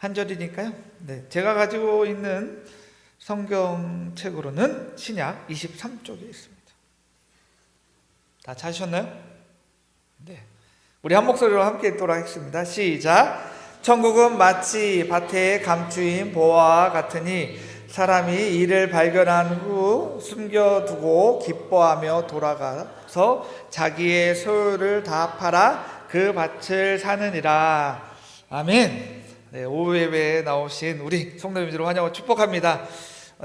한 절이니까요. 네, 제가 가지고 있는 성경책으로는 신약 23쪽에 있습니다. 다 찾으셨나요? 네, 우리 한 목소리로 함께 읽도록 하겠습니다. 시작. 천국은 마치 밭에 감추인 보화와 같으니 사람이 이를 발견한 후 숨겨두고 기뻐하며 돌아가서 자기의 소유를 다 팔아 그 밭을 사느니라. 아멘. 네, 오후 예배에 나오신 우리 성도님들을 환영하고 축복합니다.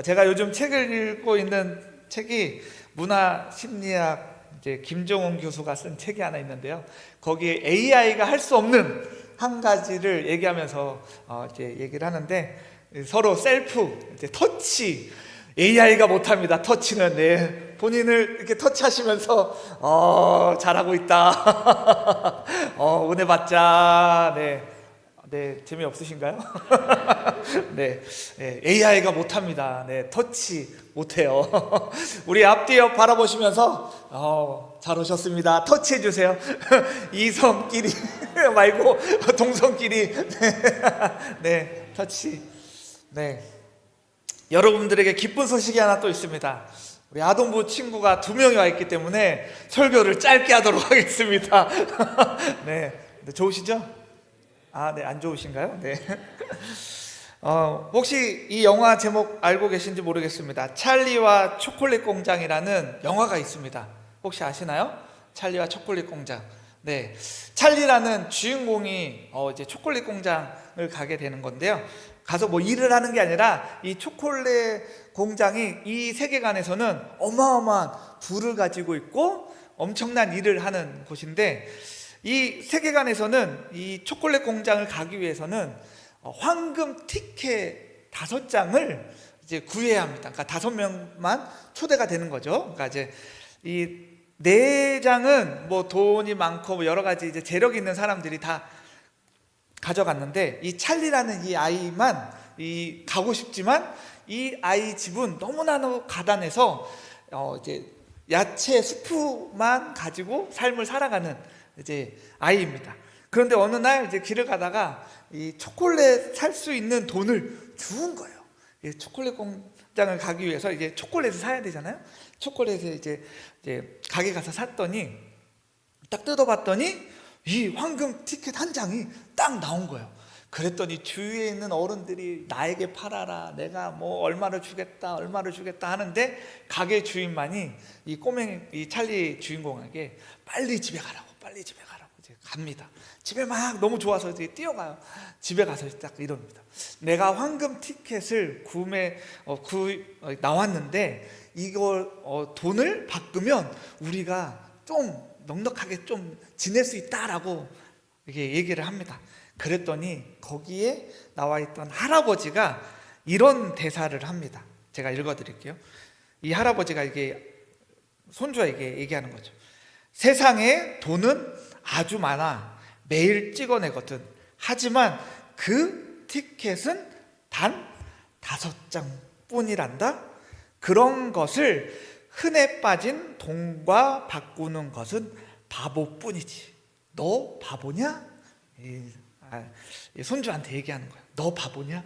제가 요즘 책을 읽고 있는 책이 문화심리학 김종훈 교수가 쓴 책이 하나 있는데요. 거기에 AI가 할 수 없는 한 가지를 얘기하면서 이제 얘기를 하는데, 서로 셀프, 터치, AI가 못합니다. 터치는. 네, 본인을 이렇게 터치하시면서 잘하고 있다. 은혜 받자. 네, 재미없으신가요? 네, AI가 못합니다. 네, 터치 못해요. 우리 앞뒤 옆 바라보시면서 잘 오셨습니다. 터치해 주세요. 이성끼리 말고 동성끼리. 네, 터치. 네, 여러분들에게 기쁜 소식이 하나 또 있습니다. 우리 아동부 친구가 2명이 와 있기 때문에 설교를 짧게 하도록 하겠습니다. 네, 좋으시죠? 네, 안 좋으신가요? 네. 혹시 이 영화 제목 알고 계신지 모르겠습니다. 찰리와 초콜릿 공장이라는 영화가 있습니다. 혹시 아시나요? 찰리와 초콜릿 공장. 네, 찰리라는 주인공이 이제 초콜릿 공장을 가게 되는 건데요. 가서 뭐 일을 하는 게 아니라 이 초콜릿 공장이 이 세계관에서는 어마어마한 부를 가지고 있고 엄청난 일을 하는 곳인데, 이 세계관에서는 이 초콜릿 공장을 가기 위해서는 황금 티켓 5장을 이제 구해야 합니다. 그러니까 5명만 초대가 되는 거죠. 그러니까 이제 이 4장은 뭐 돈이 많고 뭐 여러 가지 이제 재력이 있는 사람들이 다 가져갔는데, 이 찰리라는 이 아이만 가고 싶지만 이 아이 집은 너무나도 가난해서 이제 야채 수프만 가지고 삶을 살아가는 이제 아이입니다. 그런데 어느 날 이제 길을 가다가 이 초콜릿 살 수 있는 돈을 주운 거예요. 초콜릿 공장을 가기 위해서 이제 초콜릿을 사야 되잖아요. 초콜릿을 이제 가게 가서 샀더니 딱 뜯어봤더니 이 황금 티켓 한 장이 딱 나온 거예요. 그랬더니 주위에 있는 어른들이 나에게 팔아라, 내가 뭐 얼마를 주겠다 하는데, 가게 주인만이 이 찰리 주인공에게 빨리 집에 가라고 이제 갑니다. 집에 막 너무 좋아서 이제 뛰어가요. 집에 가서 딱 이럽니다. 내가 황금 티켓을 나왔는데 이걸 돈을 바꾸면 우리가 좀 넉넉하게 좀 지낼 수 있다라고 이렇게 얘기를 합니다. 그랬더니 거기에 나와 있던 할아버지가 이런 대사를 합니다. 제가 읽어드릴게요. 이 할아버지가 이게 손주에게 얘기하는 거죠. 세상에 돈은 아주 많아. 매일 찍어내거든. 하지만 그 티켓은 단 5장 뿐이란다. 그런 것을 흔해 빠진 돈과 바꾸는 것은 바보뿐이지. 너 바보냐? 손주한테 얘기하는 거야. 너 바보냐?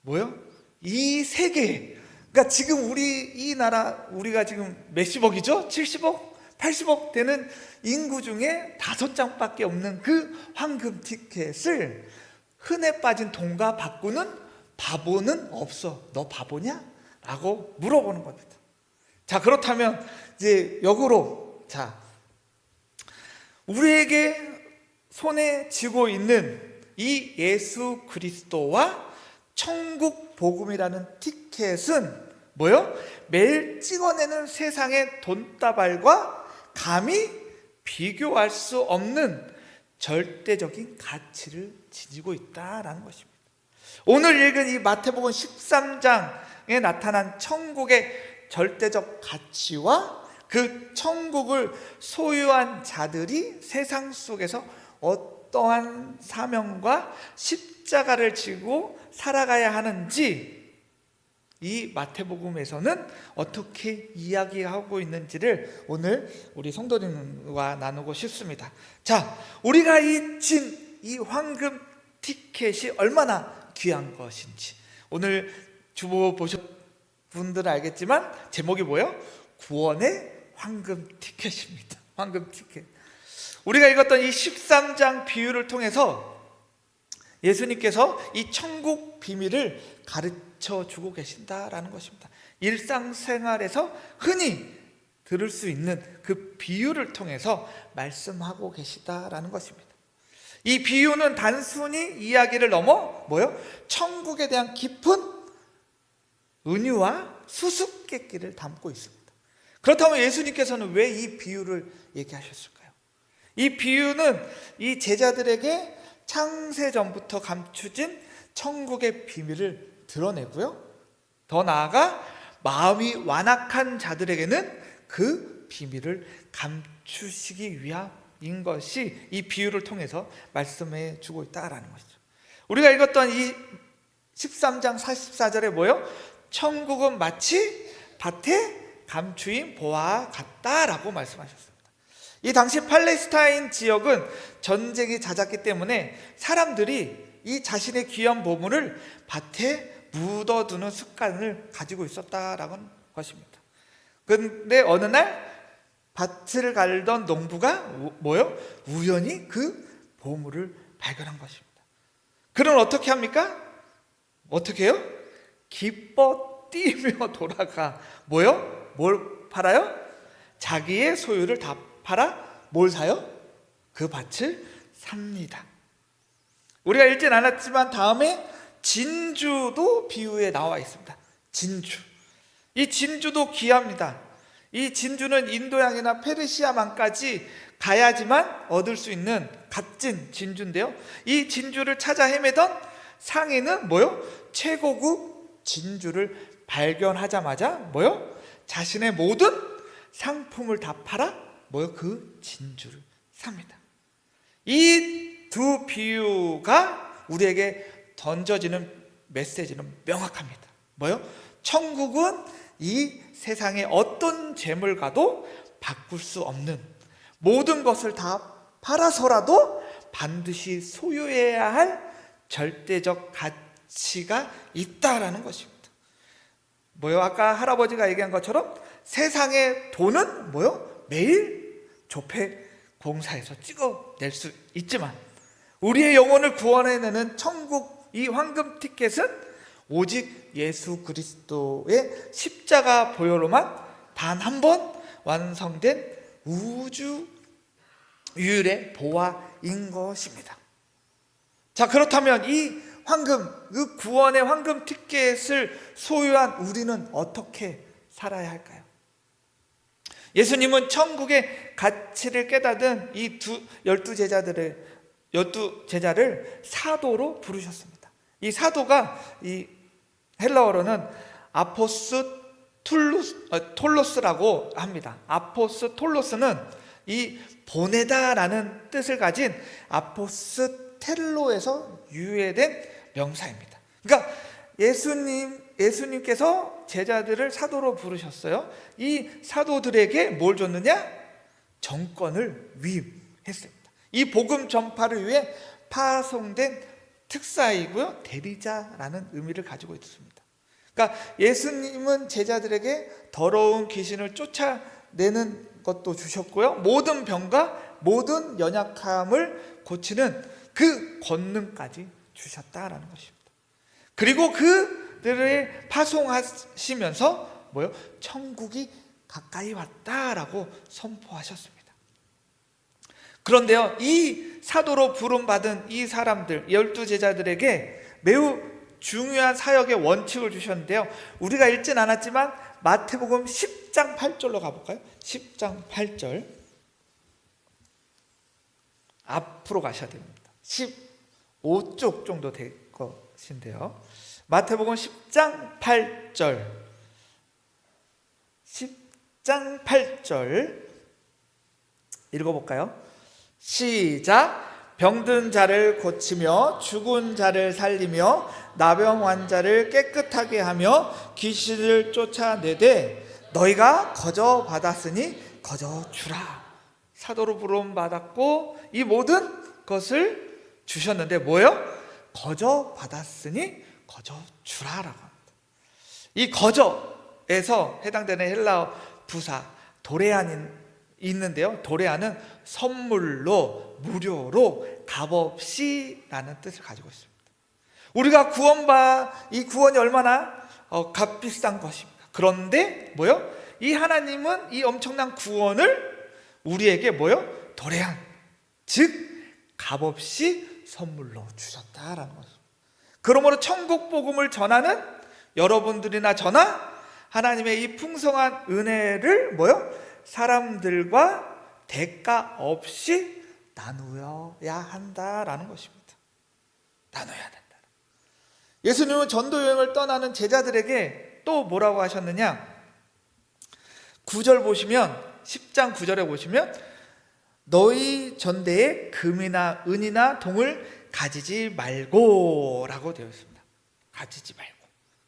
뭐요? 이 세계, 그러니까 지금 이 나라, 우리가 지금 몇십억이죠? 70억? 80억 되는 인구 중에 5장밖에 없는 그 황금 티켓을 흔해 빠진 돈과 바꾸는 바보는 없어. 너 바보냐? 라고 물어보는 겁니다. 자, 그렇다면 이제 역으로, 우리에게 손에 쥐고 있는 이 예수 그리스도와 천국 복음이라는 티켓은 뭐요? 매일 찍어내는 세상의 돈다발과 감히 비교할 수 없는 절대적인 가치를 지니고 있다라는 것입니다. 오늘 읽은 이 마태복음 13장에 나타난 천국의 절대적 가치와 그 천국을 소유한 자들이 세상 속에서 어떠한 사명과 십자가를 지고 살아가야 하는지, 이 마태복음에서는 어떻게 이야기하고 있는지를 오늘 우리 성도님과 나누고 싶습니다. 자, 우리가 진 이 황금 티켓이 얼마나 귀한 것인지. 오늘 주보 보신 분들은 알겠지만 제목이 뭐예요? 구원의 황금 티켓입니다. 황금 티켓. 우리가 읽었던 이 13장 비유를 통해서 예수님께서 이 천국 비밀을 가르쳐 주고 계신다라는 것입니다. 일상생활에서 흔히 들을 수 있는 그 비유를 통해서 말씀하고 계시다라는 것입니다. 이 비유는 단순히 이야기를 넘어 뭐요? 천국에 대한 깊은 은유와 수수께끼를 담고 있습니다. 그렇다면 예수님께서는 왜 이 비유를 얘기하셨을까요? 이 비유는 이 제자들에게 창세전부터 감추진 천국의 비밀을 드러내고요, 더 나아가 마음이 완악한 자들에게는 그 비밀을 감추시기 위함인 것이 이 비유를 통해서 말씀해 주고 있다라는 것이죠. 우리가 읽었던 이 13장 44절에 뭐예요? 천국은 마치 밭에 감추인 보화와 같다라고 말씀하셨습니다. 이 당시 팔레스타인 지역은 전쟁이 잦았기 때문에 사람들이 이 자신의 귀한 보물을 밭에 묻어두는 습관을 가지고 있었다라는 것입니다. 그런데 어느 날 밭을 갈던 농부가 뭐요? 우연히 그 보물을 발견한 것입니다. 그는 어떻게 합니까? 어떻게 해요? 기뻐 뛰며 돌아가 뭐요? 뭘 팔아요? 자기의 소유를 다 팔아 뭘 사요? 그 밭을 삽니다. 우리가 읽진 않았지만 다음에 진주도 비유에 나와 있습니다. 진주. 이 진주도 귀합니다. 이 진주는 인도양이나 페르시아만까지 가야지만 얻을 수 있는 값진 진주인데요, 이 진주를 찾아 헤매던 상인은 뭐요? 최고급 진주를 발견하자마자 뭐요? 자신의 모든 상품을 다 팔아 뭐요? 그 진주를 삽니다. 이 두 비유가 우리에게 던져지는 메시지는 명확합니다. 뭐요? 천국은 이 세상의 어떤 재물과도 바꿀 수 없는, 모든 것을 다 팔아서라도 반드시 소유해야 할 절대적 가치가 있다라는 것입니다. 뭐요? 아까 할아버지가 얘기한 것처럼 세상의 돈은 뭐요? 매일 조폐 공사에서 찍어낼 수 있지만 우리의 영혼을 구원해내는 천국 이 황금 티켓은 오직 예수 그리스도의 십자가 보혈로만 단 한 번 완성된 우주 유일의 보화인 것입니다. 자, 그렇다면 이 황금, 그 구원의 황금 티켓을 소유한 우리는 어떻게 살아야 할까요? 예수님은 천국의 가치를 깨닫은 이 12제자를 사도로 부르셨습니다. 이 사도가 이 헬라어로는 톨로스라고 합니다. 아포스톨로스는 이 보내다라는 뜻을 가진 아포스텔로에서 유래된 명사입니다. 그러니까 예수님께서 제자들을 사도로 부르셨어요. 이 사도들에게 뭘 줬느냐? 정권을 위임했습니다. 이 복음 전파를 위해 파송된 특사이고요, 대리자라는 의미를 가지고 있습니다. 그러니까 예수님은 제자들에게 더러운 귀신을 쫓아내는 것도 주셨고요, 모든 병과 모든 연약함을 고치는 그 권능까지 주셨다라는 것입니다. 그리고 그들을 파송하시면서 뭐요? 천국이 가까이 왔다라고 선포하셨습니다. 그런데요, 이 사도로 부름받은 이 사람들 12제자들에게 매우 중요한 사역의 원칙을 주셨는데요, 우리가 읽진 않았지만 마태복음 10장 8절로 가볼까요? 10장 8절 앞으로 가셔야 됩니다. 15쪽 정도 될 것인데요, 마태복음 10장 8절 10장 8절 읽어볼까요? 시작. 병든 자를 고치며 죽은 자를 살리며 나병 환자를 깨끗하게 하며 귀신을 쫓아내되 너희가 거저 받았으니 거저 주라. 사도로 부름 받았고 이 모든 것을 주셨는데 뭐예요? 거저 받았으니 거저 주라라고 합니다. 이 거저에서 해당되는 헬라어 부사 도레안이 있는데요. 도레안은 선물로, 무료로, 값없이 라는 뜻을 가지고 있습니다. 우리가 이 구원이 얼마나 값비싼 것입니다. 그런데 이 하나님은 이 엄청난 구원을 우리에게 도레안, 즉 값없이 선물로 주셨다라는 것입니다. 그러므로 천국 복음을 전하는 여러분들이나 저나 하나님의 이 풍성한 은혜를 사람들과 대가 없이 나누어야 한다라는 것입니다. 나눠야 된다. 예수님은 전도 여행을 떠나는 제자들에게 또 뭐라고 하셨느냐? 9절 보시면, 10장 9절에 보시면, 너희 전대에 금이나 은이나 동을 가지지 말고 라고 되어 있습니다. 가지지 말고.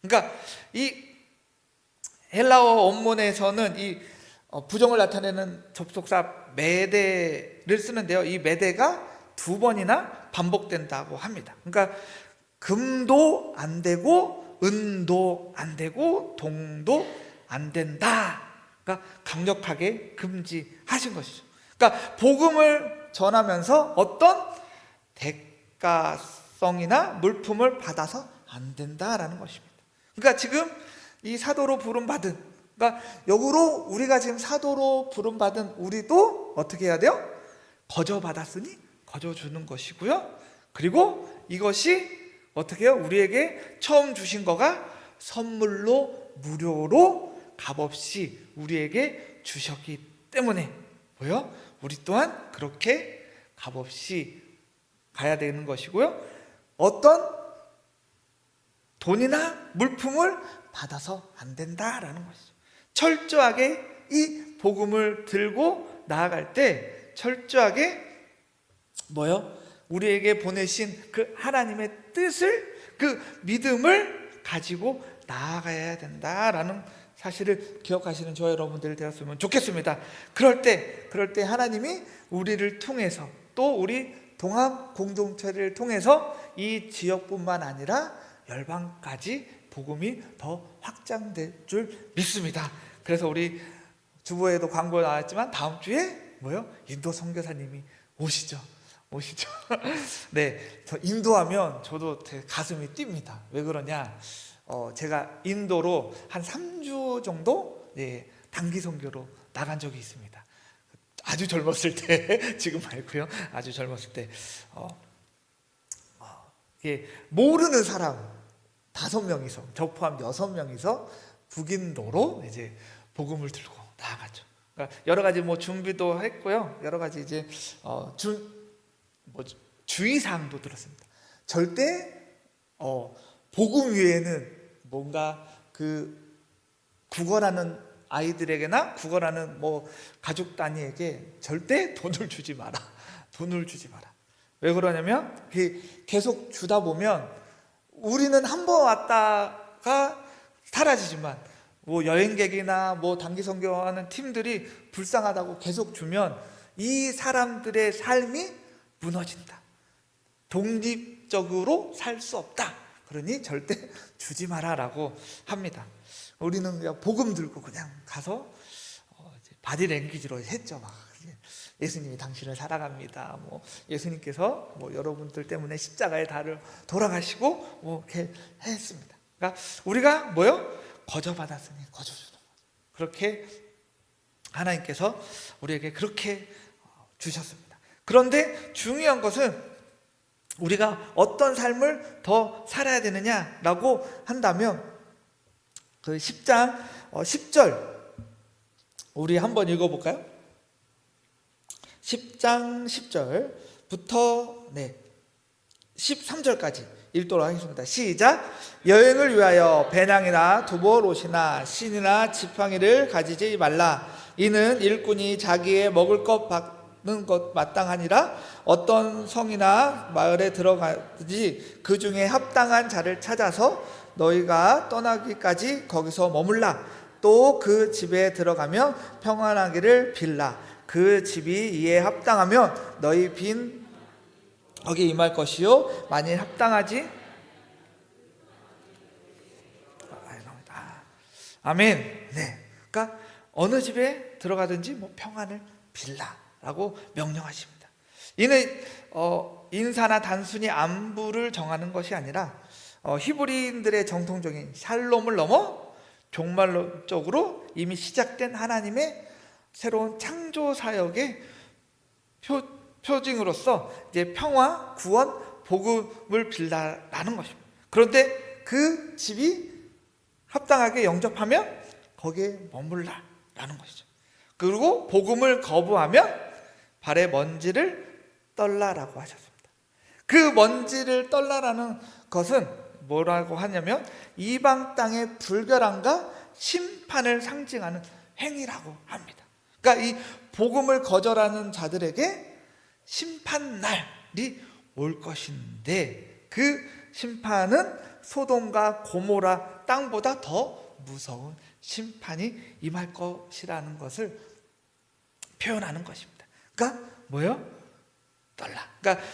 그러니까 이 헬라어 원문에서는 이 부정을 나타내는 접속사 메데를 쓰는데요. 이 메데가 2번이나 반복된다고 합니다. 그러니까 금도 안 되고 은도 안 되고 동도 안 된다. 그러니까 강력하게 금지하신 것이죠. 그러니까 복음을 전하면서 어떤 대가성이나 물품을 받아서 안 된다라는 것입니다. 그러니까 지금 이 사도로 부름받은, 그러니까 역으로 우리가 지금 사도로 부름받은 우리도 어떻게 해야 돼요? 거저 받았으니 거저 주는 것이고요. 그리고 이것이 어떻게 해요? 우리에게 처음 주신 거가 선물로, 무료로, 값없이 우리에게 주셨기 때문에 우리 또한 그렇게 값없이 가야 되는 것이고요. 어떤 돈이나 물품을 받아서 안 된다라는 것이죠. 철저하게 이 복음을 들고 나아갈 때 철저하게 우리에게 보내신 그 하나님의 뜻을, 그 믿음을 가지고 나아가야 된다라는 사실을 기억하시는 저와 여러분들이 되었으면 좋겠습니다. 그럴 때 하나님이 우리를 통해서, 또 우리 동합 공동체를 통해서 이 지역뿐만 아니라 열방까지 복음이 더 확장될 줄 믿습니다. 그래서 우리 주보에도 광고 나왔지만 다음 주에 인도 선교사님이 오시죠. 네, 저 인도하면 저도 되게 가슴이 뜁니다. 왜 그러냐? 제가 인도로 한 3주 정도 단기 선교로 나간 적이 있습니다. 아주 젊었을 때, 지금 말고요. 아주 젊었을 때 모르는 사람 5명이서, 저 포함 6명이서 북인도로 이제 복음을 들고 나아갔죠. 그러니까 여러 가지 준비도 했고요. 여러 가지 이제 주의사항도 들었습니다. 절대 복음 외에는 뭔가 그 구걸하는 아이들에게나 구걸하는 가족 단위에게 절대 돈을 주지 마라. 왜 그러냐면 계속 주다 보면 우리는 한 번 왔다가 사라지지만 여행객이나 단기 선교하는 팀들이 불쌍하다고 계속 주면 이 사람들의 삶이 무너진다. 독립적으로 살 수 없다. 그러니 절대 주지 마라라고 합니다. 우리는 그냥 복음 들고 그냥 가서 바디랭귀지로 했죠. 예수님이 당신을 사랑합니다. 예수님께서 여러분들 때문에 십자가의 달을 돌아가시고 이렇게 했습니다. 그러니까 우리가 거저 받았으니 거저 주는 거죠. 그렇게 하나님께서 우리에게 그렇게 주셨습니다. 그런데 중요한 것은 우리가 어떤 삶을 더 살아야 되느냐라고 한다면 그 10장 10절 우리 한번 읽어볼까요? 10장 10절부터 13절까지 읽도록 하겠습니다. 시작. 여행을 위하여 배낭이나 두벌 옷이나 신이나 지팡이를 가지지 말라. 이는 일꾼이 자기의 먹을 것 받는 것 마땅하니라. 어떤 성이나 마을에 들어가지 그 중에 합당한 자를 찾아서 너희가 떠나기까지 거기서 머물라. 또 그 집에 들어가며 평안하기를 빌라. 그 집이 이에 합당하면 너희 빈 거기에 임할 것이요 만일 합당하지 아멘. 네. 그러니까 어느 집에 들어가든지 뭐 평안을 빌라라고 명령하십니다. 이는 인사나 단순히 안부를 정하는 것이 아니라 히브리인들의 정통적인 샬롬을 넘어 종말론적으로 이미 시작된 하나님의 새로운 창조 사역의 표징으로서 이제 평화, 구원, 복음을 빌라라는 것입니다. 그런데 그 집이 합당하게 영접하면 거기에 머물라라는 것이죠. 그리고 복음을 거부하면 발의 먼지를 떨라라고 하셨습니다. 그 먼지를 떨라라는 것은 뭐라고 하냐면 이방 땅의 불결함과 심판을 상징하는 행위라고 합니다. 그러니까 이 복음을 거절하는 자들에게 심판날이 올 것인데 그 심판은 소돔과 고모라 땅보다 더 무서운 심판이 임할 것이라는 것을 표현하는 것입니다. 그러니까 뭐예요? 떨라. 그러니까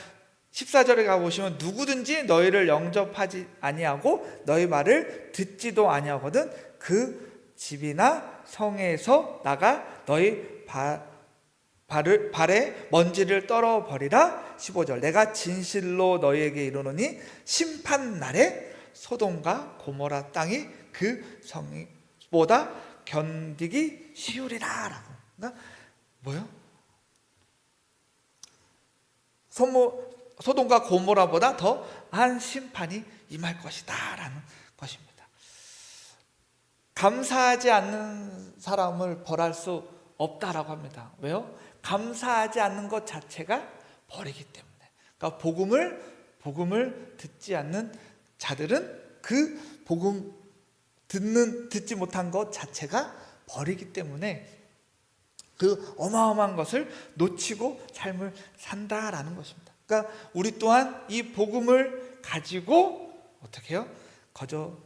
14절에 가보시면 누구든지 너희를 영접하지 아니하고 너희 말을 듣지도 아니하거든 그 집이나 성에서 나가 너희 발에 먼지를 떨어버리라. 15절 내가 진실로 너희에게 이르노니 심판날에 소돔과 고모라 땅이 그 성보다 견디기 쉬우리라 라고. 그러니까 뭐요? 소돔과 고모라보다 더한 심판이 임할 것이다 라는 것입니다. 감사하지 않는 사람을 벌할 수 없다라고 합니다. 왜요? 감사하지 않는 것 자체가 벌이기 때문에. 그러니까 복음을 듣지 않는 자들은 그 복음 듣지 못한 것 자체가 벌이기 때문에 그 어마어마한 것을 놓치고 삶을 산다라는 것입니다. 그러니까 우리 또한 이 복음을 가지고 어떻게 해요? 거저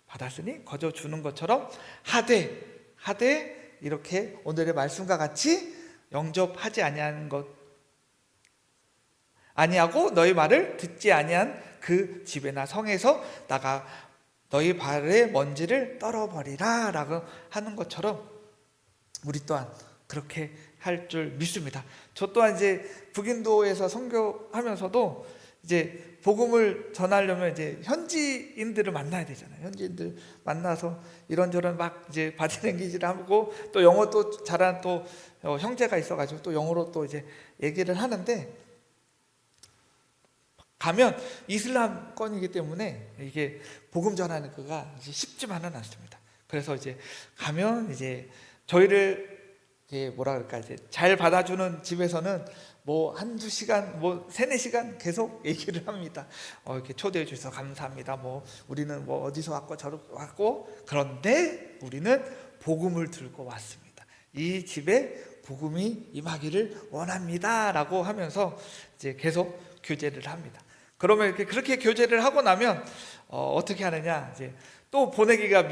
받았으니 거저 주는 것처럼 하되 이렇게 오늘의 말씀과 같이 영접하지 아니하고 너희 말을 듣지 아니한 그 집에나 성에서 나가 너희 발의 먼지를 떨어버리라 라고 하는 것처럼 우리 또한 그렇게 할 줄 믿습니다. 저 또한 이제 북인도에서 선교하면서도 이제 복음을 전하려면 이제 현지인들을 만나야 되잖아요. 현지인들 만나서 이런저런 막 이제 바디랭귀지를 하고 또 영어 또 잘하는 또 형제가 있어가지고 또 영어로 또 이제 얘기를 하는데 가면 이슬람권이기 때문에 이게 복음 전하는 거가 쉽지만은 않습니다. 그래서 이제 가면 이제 저희를 이제 뭐라 그럴까 이제 잘 받아주는 집에서는 뭐 한두 시간, 뭐 3-4시간 계속 얘기를 합니다. 이렇게 초대해 주셔서 감사합니다. 뭐 우리는 뭐 어디서 왔고 저로 왔고 그런데 우리는 복음을 들고 왔습니다. 이 집에 복음이 임하기를 원합니다라고 하면서 이제 계속 교제를 합니다. 그러면 그렇게 교제를 하고 나면 어떻게 하느냐 이제 또 보내기가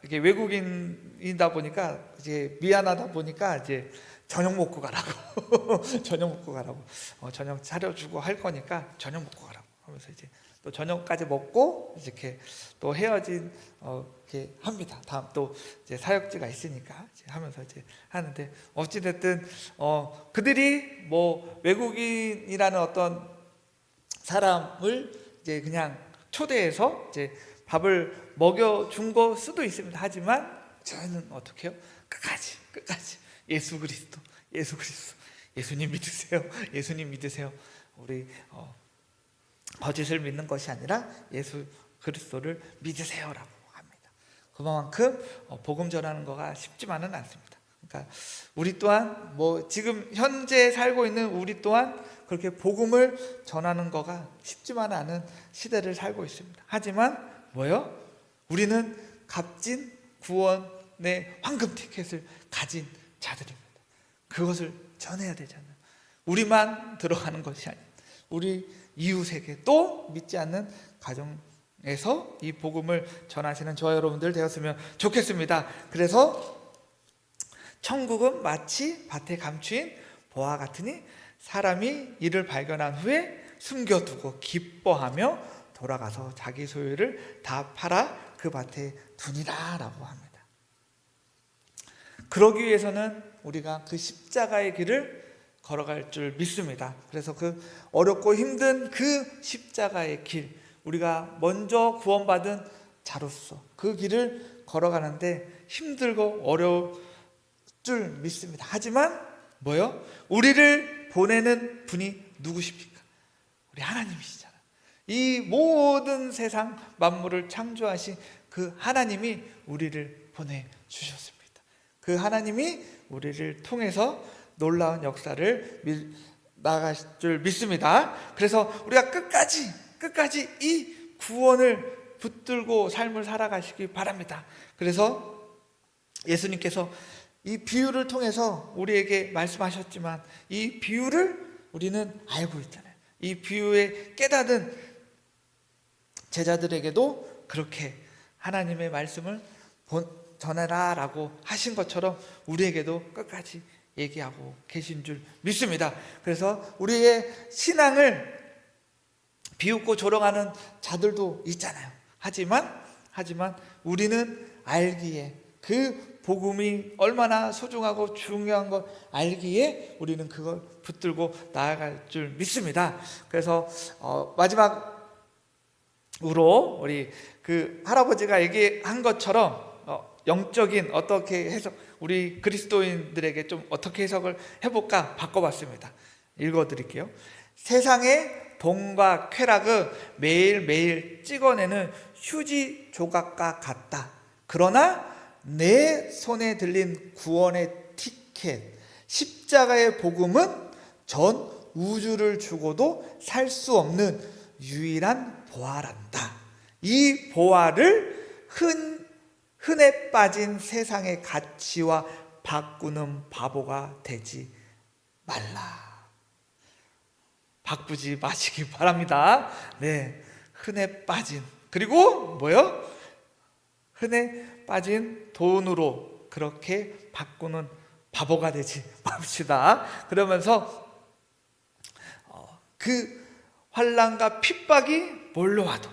이게 외국인이다 보니까 이제 미안하다 보니까 이제 저녁 먹고 가라고 저녁 먹고 가라고 저녁 차려주고 할 거니까 저녁 먹고 가라고 하면서 이제 또 저녁까지 먹고 이렇게 또 헤어진 이렇게 합니다. 다음 또 이제 사역지가 있으니까 이제 하면서 이제 하는데 어찌 됐든 그들이 뭐 외국인이라는 어떤 사람을 이제 그냥 초대해서 이제 밥을 먹여준 거 수도 있습니다. 하지만 저는 어떻게 해요? 끝까지 예수 그리스도 예수님 믿으세요. 예수님 믿으세요. 우리 거짓을 믿는 것이 아니라 예수 그리스도를 믿으세요라고 합니다. 그만큼 복음 전하는 거가 쉽지만은 않습니다. 그러니까 우리 또한 뭐 지금 현재 살고 있는 우리 또한 그렇게 복음을 전하는 거가 쉽지만은 않은 시대를 살고 있습니다. 하지만 뭐요? 우리는 값진 구원의 황금 티켓을 가진 자들입니다. 그것을 전해야 되잖아요. 우리만 들어가는 것이 아니라 우리 이웃에게 또 믿지 않는 가정에서 이 복음을 전하시는 저와 여러분들 되었으면 좋겠습니다. 그래서 천국은 마치 밭에 감추인 보화 같으니 사람이 이를 발견한 후에 숨겨두고 기뻐하며 돌아가서 자기 소유를 다 팔아 그 밭에 두니라 라고 합니다. 그러기 위해서는 우리가 그 십자가의 길을 걸어갈 줄 믿습니다. 그래서 그 어렵고 힘든 그 십자가의 길, 우리가 먼저 구원받은 자로서 그 길을 걸어가는데 힘들고 어려울 줄 믿습니다. 하지만 뭐요? 우리를 보내는 분이 누구십니까? 우리 하나님이시잖아요. 이 모든 세상 만물을 창조하신 그 하나님이 우리를 보내주셨습니다. 그 하나님이 우리를 통해서 놀라운 역사를 나가실 줄 믿습니다. 그래서 우리가 끝까지 이 구원을 붙들고 삶을 살아가시기 바랍니다. 그래서 예수님께서 이 비유를 통해서 우리에게 말씀하셨지만 이 비유를 우리는 알고 있잖아요. 이 비유에 깨닫은 제자들에게도 그렇게 하나님의 말씀을 전해라 라고 하신 것처럼 우리에게도 끝까지 얘기하고 계신 줄 믿습니다. 그래서 우리의 신앙을 비웃고 조롱하는 자들도 있잖아요. 하지만 우리는 알기에 그 복음이 얼마나 소중하고 중요한 걸 알기에 우리는 그걸 붙들고 나아갈 줄 믿습니다. 그래서 마지막으로 우리 그 할아버지가 얘기한 것처럼 영적인 어떻게 해석, 우리 그리스도인들에게 좀 어떻게 해석을 해볼까 바꿔봤습니다. 읽어드릴게요. 세상의 돈과 쾌락은 매일매일 찍어내는 휴지 조각과 같다. 그러나 내 손에 들린 구원의 티켓, 십자가의 복음은 전 우주를 주고도 살 수 없는 유일한 보화란다. 이 보화를 흔해 빠진 세상의 가치와 바꾸는 바보가 되지 말라. 바꾸지 마시기 바랍니다. 네, 흔해 빠진, 그리고 뭐요? 흔해 빠진 돈으로 그렇게 바꾸는 바보가 되지 맙시다. 그러면서 그 환난과 핍박이 몰려와도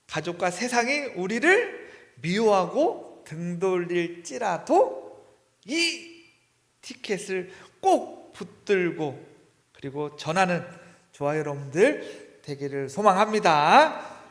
가족과 세상이 우리를 미워하고 등 돌릴지라도 이 티켓을 꼭 붙들고 그리고 전하는 저와 여러분들 되기를 소망합니다.